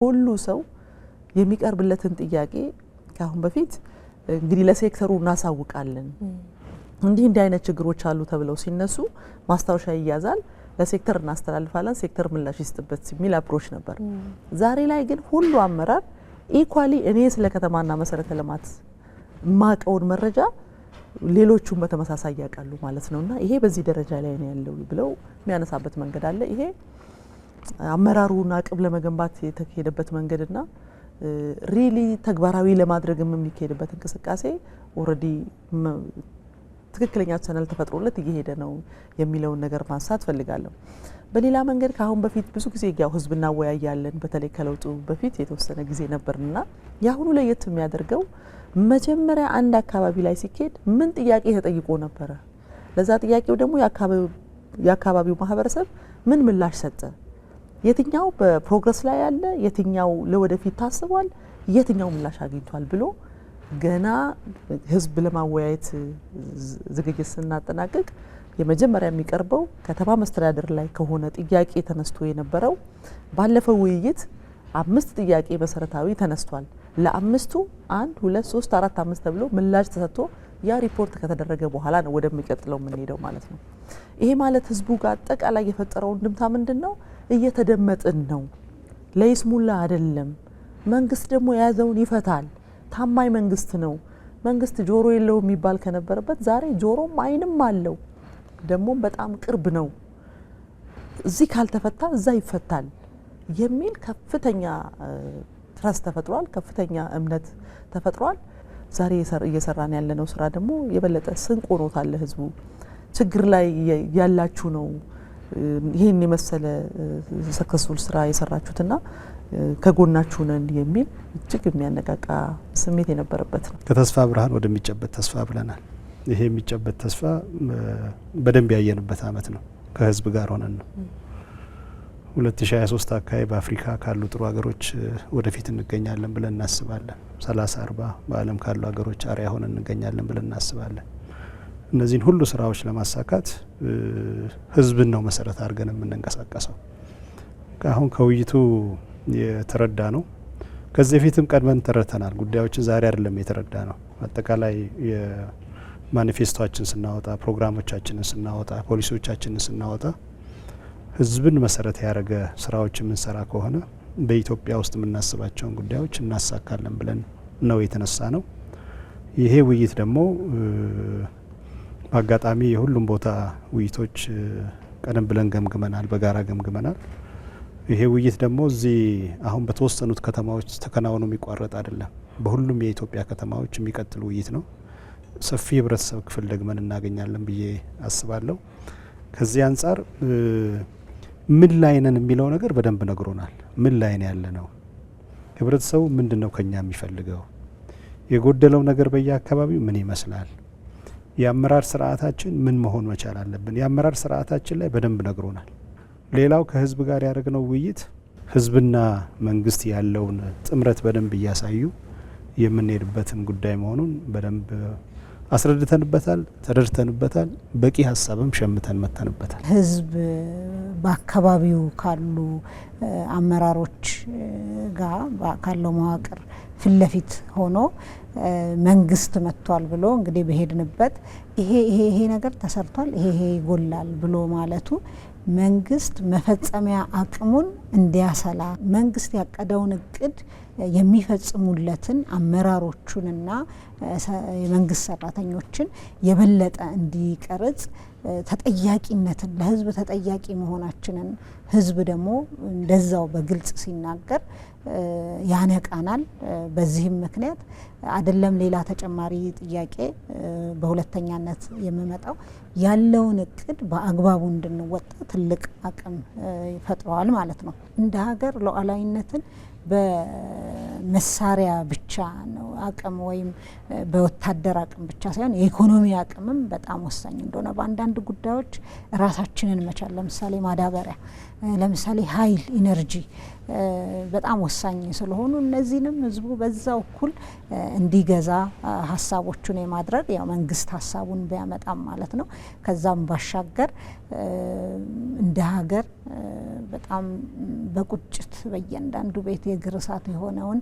ሁሉ ሰው የሚቀርብለትን ጥያቄ ካሁን በፊት እንግዲህ ለሴክተሩ እናሳውቃለን እንዲህ አይነት ችግሮች አሉ ተብለው ሲነሱ ማስታወሻ ይያዛል ለሴክተር እናስተላልፋለን ሴክተር ምላሽ ይስጥበት የሚል አፕሮች ነበር ዛሬ ላይ ግን ሁሉ አመራር ኢኳሊ እኔ ስለ ከተማና መሰረተ ልማት ማቀውን መረጃ ሌሎቹም በተመሳሳይ ያቃሉ ማለት ነውና ይሄ በዚህ ደረጃ ላይ ነው ያለው ብለው የሚያነሳበት መንገድ አለ ይሄ አመራሩና አቅም ለመገንባት የተከሄደበት መንገድና ሪሊ ተግባራዊ ለማድረግም የሚከሄድበት እንቅስቃሴ ኦሬዲ ትክክለኛ ቻናል ተፈጥሮለት እየሄደ ነው የሚለው ነገር ማንሳት ፈልጋለሁ በሌላ መንገድ ካሁን በፊት ብዙ ጊዜ ያው ህዝብና ወያያለን በተለይ ከለውጡ በፊት የተወሰነ ጊዜ ነበርና ያሁኑ ለየት የሚያደርገው መጀመሪያ አንድ አካባቢ ላይ ሲኬድ ምን ጥያቄ ተጠይቆ ነበር ለዛ ጥያቄው ደግሞ ያካባቢው ማህበረሰብ ምን ምላሽ ሰጠ የትኛው በፕሮግረስ ላይ ያለ የትኛው ለወደፊት ታስቧል የትኛው ምላሽ አግኝቷል ብሎ ገና ህዝብ ለማወያየት ዝግጅት ስናጠናቀቅ የመጀመሪያ የሚቀርበው ከተማ መስተዳድር ላይ ከሆነ ጥያቄ ተነስቶ የነበረው ባለፈው ውይይት 5 ጥያቄ መሰረታዊ ተነስቷል ለአምስቱ 1 2 3 4 5 ተብሎ ምላሽ ተሰጥቶ ያ ሪፖርት ከተደረገ በኋላ ነው ወደሚቀጥለው ምን ሄደው ማለት ነው ይሄ ማለት ህዝቡ ጋር አጠቃላይ የፈጠረው እንድምታ ምንድነው እየተደመጥን ነው ለይስሙላ አይደለም መንግስት ደግሞ ያዘውን ይፈታል ታማኝ መንግስት ነው መንግስት ጆሮ የለው የሚባል ከነበረበት ዛሬ ጆሮም አይንም አለው ደግሞ በጣም ቅርብ ነው እዚህ ካልተፈታ እዛ ይፈታል የሚል ከፍተኛ ትራስት ተፈጥሯል ከፍተኛ እምነት ተፈጥሯል ዛሬ እየሰራን ያለነው ስራ ደግሞ የበለጠ ስንቅ ሆኖታል ህዝቡ ችግር ላይ ያላችሁ ነው ይሄን የመሰለ ሰክሰስፉል ስራ የሰራችሁትና ከጎናችሁ ነን የሚል እጅግ የሚያነቃቃ ስሜት የነበረበት ነው ከተስፋ ብርሃን ወደሚጨበት ተስፋ ብለናል ይሄ የሚጨበት ተስፋ በደንብ ያየንበት አመት ነው ከህዝብ ጋር ሆነን ነው 2023 አካባቢ በአፍሪካ ካሉ ጥሩ ሀገሮች ወደፊት እንገኛለን ብለን እናስባለን 30 40 በአለም ካሉ ሀገሮች አሪያ ሆነን እንገኛለን ብለን እናስባለን እነዚህን ሁሉ ስራዎች ለማሳካት ህዝብን ነው መሰረት አድርገን የምንንቀሳቀሰው አሁን ከውይይቱ የተረዳ ነው ከዚህ በፊትም ቀድመን ተረተናል ጉዳዮችን ዛሬ አይደለም የተረዳ ነው አጠቃላይ የማኒፌስቶአችን ስናወጣ ፕሮግራሞቻችንን ስናወጣ ፖሊሲዎቻችንን ስናወጣ ህዝብን መሰረት ያደረገ ስራዎች የምንሰራ ከሆነ በኢትዮጵያ ውስጥ የምናስባቸውን ጉዳዮች እናሳካለን ብለን ነው የተነሳ ነው ይሄ ውይይት ደግሞ በአጋጣሚ የሁሉም ቦታ ውይይቶች ቀደም ብለን ገምግመናል በጋራ ገምግመናል ይሄ ውይይት ደግሞ እዚህ አሁን በተወሰኑት ከተማዎች ተከናውኖ የሚቋረጥ አይደለም በሁሉም የኢትዮጵያ ከተማዎች የሚቀጥል ውይይት ነው ሰፊ ህብረተሰብ ክፍል ደግመን እናገኛለን ብዬ አስባለሁ ከዚህ አንፃር ምን ላይ ነን የሚለው ነገር በደንብ ነግሮናል ምን ላይ ነው ያለነው ህብረተሰቡ ምንድነው ከኛ የሚፈልገው የጎደለው ነገር በየአካባቢው ምን ይመስላል የአመራር ስርዓታችን ምን መሆን መቻል አለብን የአመራር ስርዓታችን ላይ በደንብ ነግሮናል ሌላው ከህዝብ ጋር ያደረግነው ውይይት ህዝብና መንግስት ያለውን ጥምረት በደንብ እያሳዩ የምንሄድበትን ጉዳይ መሆኑን በደንብ አስረድተንበታል ተደርተንበታል በቂ ሀሳብም ሸምተን መተንበታል ህዝብ በአካባቢው ካሉ አመራሮች ጋር ካለው መዋቅር ፍለፊት ሆኖ መንግስት መጥቷል ብሎ እንግዲህ በሄድንበት ይሄ ነገር ተሰርቷል ይሄ ይጎላል ብሎ ማለቱ መንግስት መፈጸሚያ አቅሙን እንዲያሰላ መንግስት ያቀደውን እቅድ የሚፈጽሙለትን አመራሮቹንና የመንግስት ሰራተኞችን የበለጠ እንዲቀርጽ ተጠያቂነትን ለህዝብ ተጠያቂ መሆናችንን ህዝብ ደግሞ እንደዛው በግልጽ ሲናገር ያነቃናል በዚህም ምክንያት አይደለም ሌላ ተጨማሪ ጥያቄ በሁለተኛነት የሚመጣው ያለውን እቅድ በአግባቡ እንድንወጣ ትልቅ አቅም ይፈጥራል ማለት ነው እንደ ሀገር ሉዓላዊነትን በመሳሪያ ብቻ ነው አቅም ወይም በወታደር አቅም ብቻ ሳይሆን የኢኮኖሚ አቅምም በጣም ወሳኝ እንደሆነ በአንዳንድ ጉዳዮች ራሳችንን መቻል ለምሳሌ ማዳበሪያ ለምሳሌ ኃይል ኢነርጂ በጣም ወሳኝ ስለሆኑ እነዚህንም ህዝቡ በዛው እኩል እንዲገዛ ሀሳቦቹን የማድረግ ያው መንግስት ሀሳቡን ቢያመጣም ማለት ነው ከዛም ባሻገር እንደ ሀገር በጣም በቁጭት በእያንዳንዱ ቤት የእግር እሳት የሆነውን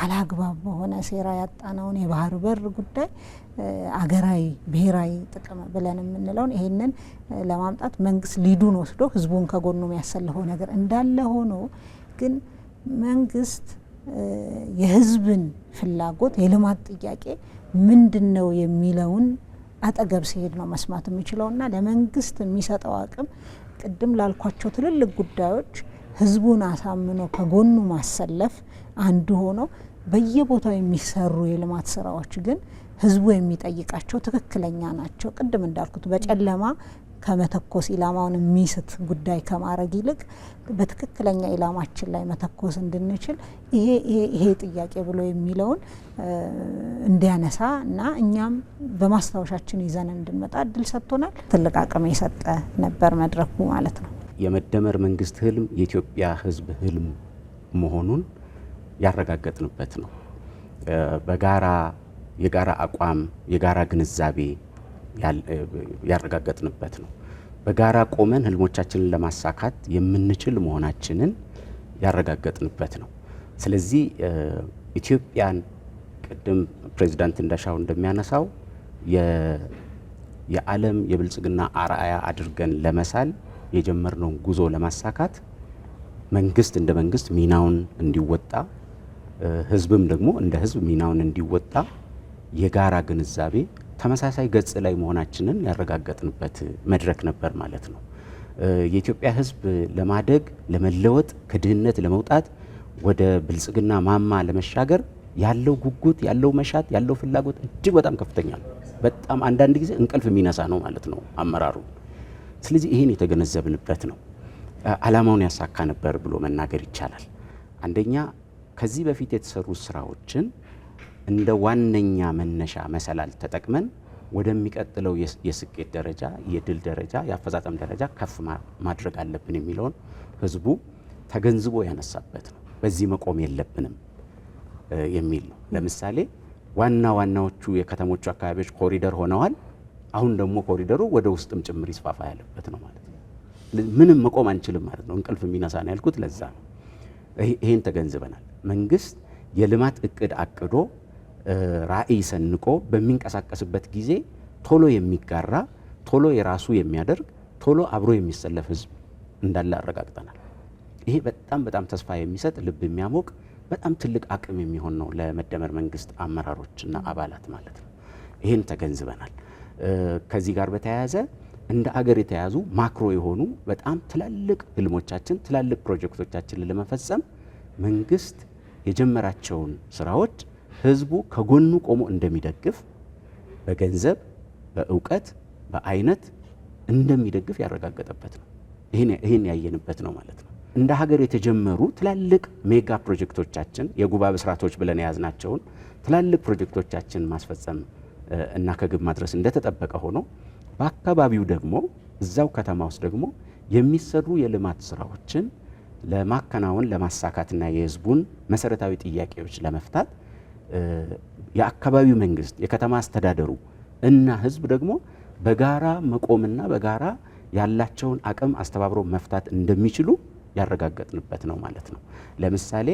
አላግባብ በሆነ ሴራ ያጣነውን የባህር በር ጉዳይ አገራዊ ብሔራዊ ጥቅም ብለን የምንለውን ይሄንን ለማምጣት መንግስት ሊዱን ወስዶ ህዝቡን ከጎኑ የሚያሰልፈው ነገር እንዳለ ሆኖ ግን መንግስት የህዝብን ፍላጎት የልማት ጥያቄ ምንድነው የሚለውን አጠገብ ሲሄድ ነው መስማት የሚችለውና ለመንግስት የሚሰጠው አቅም ቅድም ላልኳቸው ትልልቅ ጉዳዮች ህዝቡን አሳምኖ ከጎኑ ማሰለፍ አንዱ ሆኖ በየቦታው የሚሰሩ የልማት ስራዎች ግን ህዝቡ የሚጠይቃቸው ትክክለኛ ናቸው። ቅድም እንዳልኩት በጨለማ ከመተኮስ ኢላማውን የሚስት ጉዳይ ከማድረግ ይልቅ በትክክለኛ ኢላማችን ላይ መተኮስ እንድንችል ይሄ ጥያቄ ብሎ የሚለውን እንዲያነሳ እና እኛም በማስታወሻችን ይዘን እንድንመጣ እድል ሰጥቶናል። ትልቅ አቅም የሰጠ ነበር መድረኩ ማለት ነው። የመደመር መንግስት ህልም የኢትዮጵያ ህዝብ ህልም መሆኑን ያረጋገጥንበት ነው። በጋራ የጋራ አቋም የጋራ ግንዛቤ ያረጋገጥንበት ነው። በጋራ ቆመን ህልሞቻችንን ለማሳካት የምንችል መሆናችንን ያረጋገጥንበት ነው። ስለዚህ ኢትዮጵያን ቅድም ፕሬዚዳንት እንደሻው እንደሚያነሳው የዓለም የብልጽግና አርአያ አድርገን ለመሳል የጀመርነውን ጉዞ ለማሳካት መንግስት እንደ መንግስት ሚናውን እንዲወጣ፣ ህዝብም ደግሞ እንደ ህዝብ ሚናውን እንዲወጣ የጋራ ግንዛቤ ተመሳሳይ ገጽ ላይ መሆናችንን ያረጋገጥንበት መድረክ ነበር ማለት ነው። የኢትዮጵያ ህዝብ ለማደግ ለመለወጥ፣ ከድህነት ለመውጣት ወደ ብልጽግና ማማ ለመሻገር ያለው ጉጉት፣ ያለው መሻት፣ ያለው ፍላጎት እጅግ በጣም ከፍተኛ ነው። በጣም አንዳንድ ጊዜ እንቅልፍ የሚነሳ ነው ማለት ነው አመራሩ። ስለዚህ ይህን የተገነዘብንበት ነው። ዓላማውን ያሳካ ነበር ብሎ መናገር ይቻላል። አንደኛ ከዚህ በፊት የተሰሩ ስራዎችን እንደ ዋነኛ መነሻ መሰላል ተጠቅመን ወደሚቀጥለው የስኬት ደረጃ፣ የድል ደረጃ፣ የአፈጻጸም ደረጃ ከፍ ማድረግ አለብን የሚለውን ህዝቡ ተገንዝቦ ያነሳበት ነው። በዚህ መቆም የለብንም የሚል ነው። ለምሳሌ ዋናዎቹ የከተሞቹ አካባቢዎች ኮሪደር ሆነዋል። አሁን ደግሞ ኮሪደሩ ወደ ውስጥም ጭምር ይስፋፋ ያለበት ነው ማለት ነው። ምንም መቆም አንችልም ማለት ነው። እንቅልፍ የሚነሳ ነው ያልኩት ለዛ ነው። ይሄን ተገንዝበናል። መንግስት የልማት እቅድ አቅዶ ራዕይ ሰንቆ በሚንቀሳቀስበት ጊዜ ቶሎ የሚጋራ፣ ቶሎ የራሱ የሚያደርግ፣ ቶሎ አብሮ የሚሰለፍ ህዝብ እንዳለ አረጋግጠናል። ይሄ በጣም ተስፋ የሚሰጥ ልብ የሚያሞቅ በጣም ትልቅ አቅም የሚሆን ነው ለመደመር መንግስት አመራሮችና አባላት ማለት ነው። ይሄን ተገንዝበናል። ከዚህ ጋር በተያያዘ እንደ አገር የተያዙ ማክሮ የሆኑ በጣም ትላልቅ ህልሞቻችን፣ ትላልቅ ፕሮጀክቶቻችንን ለመፈጸም መንግስት የጀመራቸውን ስራዎች ህዝቡ ከጎኑ ቆሞ እንደሚደግፍ በገንዘብ፣ በእውቀት፣ በአይነት እንደሚደግፍ ያረጋገጠበት ነው። ይህን ያየንበት ነው ማለት ነው። እንደ ሀገር የተጀመሩ ትላልቅ ሜጋ ፕሮጀክቶቻችን የጉባ ብስራቶች ብለን የያዝናቸውን ትላልቅ ፕሮጀክቶቻችን ማስፈጸም እና ከግብ ማድረስ እንደተጠበቀ ሆኖ በአካባቢው ደግሞ እዛው ከተማ ውስጥ ደግሞ የሚሰሩ የልማት ስራዎችን ለማከናወን ለማሳካትና የህዝቡን መሰረታዊ ጥያቄዎች ለመፍታት የአካባቢው መንግስት፣ የከተማ አስተዳደሩ እና ህዝብ ደግሞ በጋራ መቆምና በጋራ ያላቸውን አቅም አስተባብረው መፍታት እንደሚችሉ ያረጋገጥንበት ነው ማለት ነው። ለምሳሌ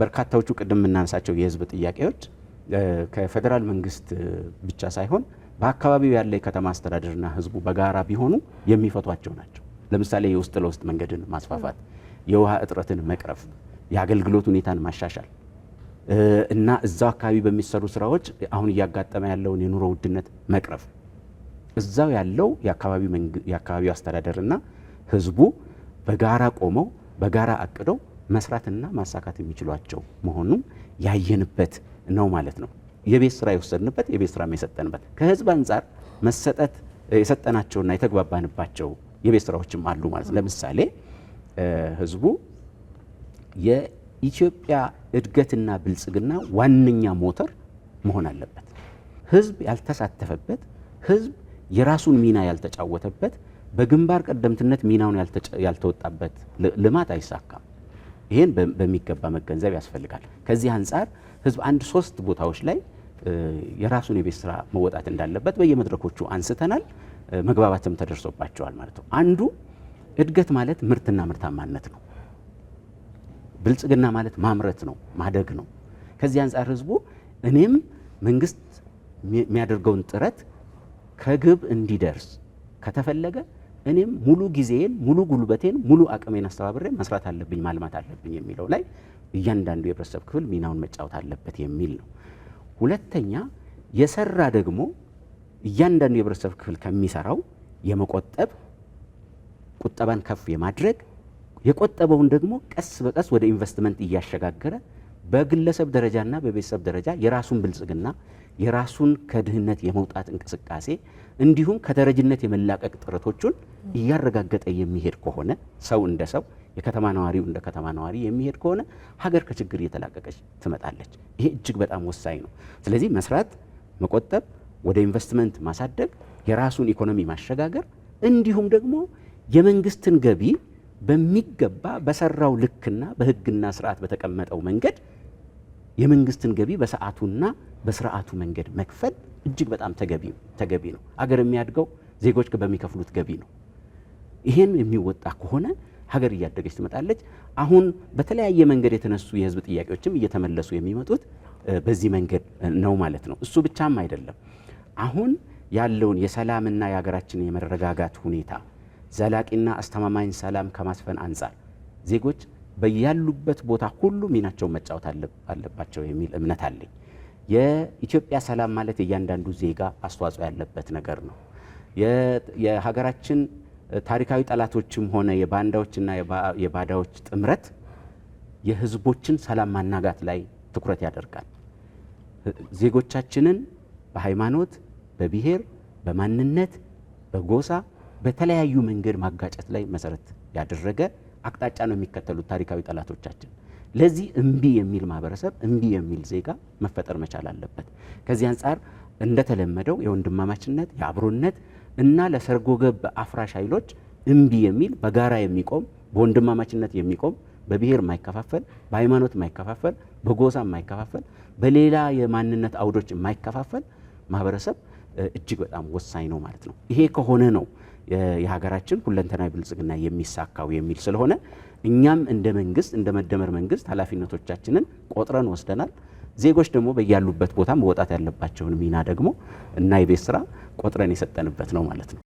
በርካታዎቹ ቅድም የምናነሳቸው የህዝብ ጥያቄዎች ከፌዴራል መንግስት ብቻ ሳይሆን በአካባቢው ያለ የከተማ አስተዳደርና ህዝቡ በጋራ ቢሆኑ የሚፈቷቸው ናቸው። ለምሳሌ የውስጥ ለውስጥ መንገድን ማስፋፋት፣ የውሃ እጥረትን መቅረፍ፣ የአገልግሎት ሁኔታን ማሻሻል እና እዛው አካባቢ በሚሰሩ ስራዎች አሁን እያጋጠመ ያለውን የኑሮ ውድነት መቅረፍ፣ እዛው ያለው የአካባቢው አስተዳደርና ህዝቡ በጋራ ቆመው በጋራ አቅደው መስራትና ማሳካት የሚችሏቸው መሆኑን ያየንበት ነው ማለት ነው። የቤት ስራ የወሰድንበት፣ የቤት ስራ የሰጠንበት፣ ከህዝብ አንጻር መሰጠት የሰጠናቸውና የተግባባንባቸው የቤት ስራዎችም አሉ ማለት ነው። ለምሳሌ ህዝቡ የኢትዮጵያ እድገትና ብልጽግና ዋነኛ ሞተር መሆን አለበት። ህዝብ ያልተሳተፈበት፣ ህዝብ የራሱን ሚና ያልተጫወተበት፣ በግንባር ቀደምትነት ሚናውን ያልተወጣበት ልማት አይሳካም። ይሄን በሚገባ መገንዘብ ያስፈልጋል። ከዚህ አንጻር ህዝብ 1-3 ቦታዎች ላይ የራሱን የቤት ስራ መወጣት እንዳለበት በየመድረኮቹ አንስተናል። መግባባትም ተደርሶባቸዋል ማለት ነው። አንዱ እድገት ማለት ምርትና ምርታማነት ነው። ብልጽግና ማለት ማምረት ነው፣ ማደግ ነው። ከዚህ አንጻር ህዝቡ እኔም መንግስት የሚያደርገውን ጥረት ከግብ እንዲደርስ ከተፈለገ እኔም ሙሉ ጊዜን፣ ሙሉ ጉልበቴን፣ ሙሉ አቅሜን አስተባብሬ መስራት አለብኝ፣ ማልማት አለብኝ የሚለው ላይ እያንዳንዱ የህብረተሰብ ክፍል ሚናውን መጫወት አለበት የሚል ነው። ሁለተኛ የሰራ ደግሞ እያንዳንዱ የህብረተሰብ ክፍል ከሚሰራው የመቆጠብ ቁጠባን ከፍ የማድረግ የቆጠበውን ደግሞ ቀስ በቀስ ወደ ኢንቨስትመንት እያሸጋገረ በግለሰብ ደረጃና በቤተሰብ ደረጃ የራሱን ብልጽግና የራሱን ከድህነት የመውጣት እንቅስቃሴ እንዲሁም ከደረጅነት የመላቀቅ ጥረቶቹን እያረጋገጠ የሚሄድ ከሆነ ሰው እንደ ሰው የከተማ ነዋሪው እንደ ከተማ ነዋሪ የሚሄድ ከሆነ ሀገር ከችግር እየተላቀቀች ትመጣለች። ይሄ እጅግ በጣም ወሳኝ ነው። ስለዚህ መስራት፣ መቆጠብ፣ ወደ ኢንቨስትመንት ማሳደግ፣ የራሱን ኢኮኖሚ ማሸጋገር እንዲሁም ደግሞ የመንግስትን ገቢ በሚገባ በሰራው ልክና በህግና ስርዓት በተቀመጠው መንገድ የመንግስትን ገቢ በሰዓቱና በስርዓቱ መንገድ መክፈል እጅግ በጣም ተገቢ ነው። አገር የሚያድገው ዜጎች በሚከፍሉት ገቢ ነው። ይሄን የሚወጣ ከሆነ ሀገር እያደገች ትመጣለች። አሁን በተለያየ መንገድ የተነሱ የህዝብ ጥያቄዎችም እየተመለሱ የሚመጡት በዚህ መንገድ ነው ማለት ነው። እሱ ብቻም አይደለም። አሁን ያለውን የሰላምና የሀገራችን የመረጋጋት ሁኔታ ዘላቂና አስተማማኝ ሰላም ከማስፈን አንጻር ዜጎች በያሉበት ቦታ ሁሉ ሚናቸውን መጫወት አለባቸው የሚል እምነት አለኝ። የኢትዮጵያ ሰላም ማለት የእያንዳንዱ ዜጋ አስተዋጽኦ ያለበት ነገር ነው። የሀገራችን ታሪካዊ ጠላቶችም ሆነ የባንዳዎችና የባዳዎች ጥምረት የህዝቦችን ሰላም ማናጋት ላይ ትኩረት ያደርጋል። ዜጎቻችንን በሃይማኖት፣ በብሔር፣ በማንነት፣ በጎሳ በተለያዩ መንገድ ማጋጨት ላይ መሰረት ያደረገ አቅጣጫ ነው የሚከተሉት ታሪካዊ ጠላቶቻችን። ለዚህ እምቢ የሚል ማህበረሰብ፣ እምቢ የሚል ዜጋ መፈጠር መቻል አለበት። ከዚህ አንጻር እንደተለመደው የወንድማማችነት የአብሮነት እና ለሰርጎ ገብ አፍራሽ ኃይሎች እምቢ የሚል በጋራ የሚቆም በወንድማማችነት የሚቆም በብሔር የማይከፋፈል በሃይማኖት የማይከፋፈል በጎሳ የማይከፋፈል በሌላ የማንነት አውዶች የማይከፋፈል ማህበረሰብ እጅግ በጣም ወሳኝ ነው ማለት ነው። ይሄ ከሆነ ነው የሀገራችን ሁለንተናዊ ብልጽግና የሚሳካው የሚል ስለሆነ እኛም እንደ መንግስት እንደ መደመር መንግስት ኃላፊነቶቻችንን ቆጥረን ወስደናል። ዜጎች ደግሞ በያሉበት ቦታ መወጣት ያለባቸውን ሚና ደግሞ እና የቤት ስራ ቆጥረን የሰጠንበት ነው ማለት ነው።